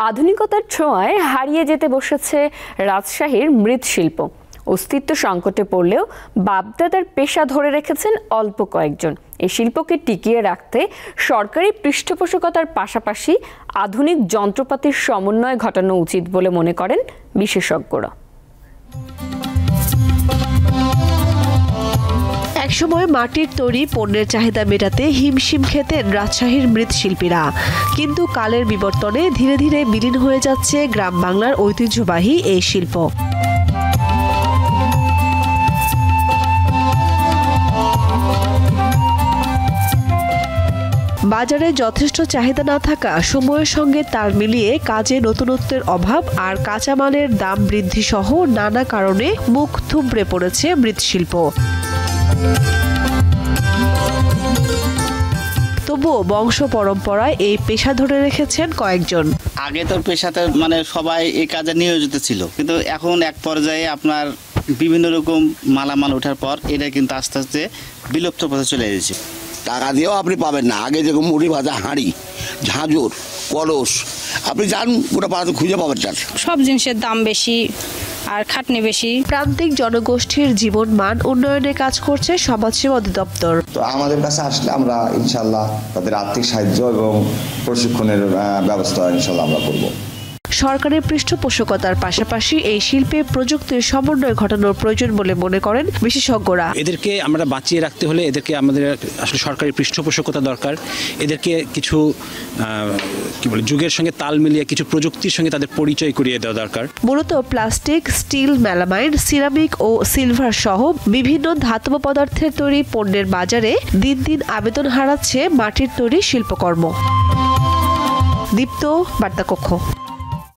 আধুনিকতার ছোঁয়ায় হারিয়ে যেতে বসেছে রাজশাহীর মৃৎশিল্প। অস্তিত্ব সংকটে পড়লেও বাপদাদার পেশা ধরে রেখেছেন অল্প কয়েকজন। এই শিল্পকে টিকিয়ে রাখতে সরকারি পৃষ্ঠপোষকতার পাশাপাশি আধুনিক যন্ত্রপাতির সমন্বয় ঘটানো উচিত বলে মনে করেন বিশেষজ্ঞরা। একসময় মাটির তৈরি পণ্যের চাহিদা মেটাতে হিমশিম খেতেন রাজশাহীর মৃৎশিল্পীরা, কিন্তু কালের বিবর্তনে ধীরে ধীরে বিলীন হয়ে যাচ্ছে গ্রাম বাংলার ঐতিহ্যবাহী এই শিল্প। বাজারে যথেষ্ট চাহিদা না থাকা, সময়ের সঙ্গে তাল মিলিয়ে কাজে নতুনত্বের অভাব আর কাঁচামালের দাম বৃদ্ধি সহ নানা কারণে মুখ থুবড়ে পড়েছে মৃৎশিল্প। তবুও বংশ পরম্পরায় এই পেশা ধরে রেখেছেন কয়েকজন। আগে তো পেশাতে সবাই এই কাজে নিয়োজিত ছিল, কিন্তু এখন এক পর্যায়ে আপনার বিভিন্ন রকম মালামাল ওঠার পর এটা কিন্তু আস্তে আস্তে বিলুপ্ত পথে চলে এসেছে। টাকা দিয়েও আপনি পাবেন না। আগে যেরকম মুড়ি ভাজা হাঁড়ি, ঝাঁঝর, কলস আপনি যান গোটা পাড়াতে খুঁজে পাবেন। সব জিনিসের দাম বেশি আর খাটনি বেশি। প্রান্তিক জনগোষ্ঠীর জীবন মান উন্নয়নে কাজ করছে সমাজসেবা অধিদপ্তর। তো আমাদের কাছে আসলে আমরা ইনশাল্লাহ তাদের আর্থিক সাহায্য এবং প্রশিক্ষণের ব্যবস্থা ইনশাল্লাহ আমরা করব। সরকারের পৃষ্ঠপোষকতার পাশাপাশি এই শিল্পে প্রযুক্তির সমন্বয় ঘটানোর প্রয়োজন বলে মনে করেন বিশেষজ্ঞরা। এদেরকে আমরা বাঁচিয়ে রাখতে হলে এদেরকে আমাদের আসলে সরকারি পৃষ্ঠপোষকতা দরকার। এদেরকে কিছু যুগের সঙ্গে তাল মিলিয়ে কিছু প্রযুক্তির সঙ্গে তাদের পরিচয় করিয়ে দেওয়া দরকার। মূলত প্লাস্টিক, স্টিল, মেলামাইন, সিরামিক ও সিলভার সহ বিভিন্ন ধাতব পদার্থের তৈরি পণ্যের বাজারে দিন দিন আবেদন হারাচ্ছে মাটির তৈরি শিল্পকর্ম। দীপ্ত, বার্তা কক্ষ।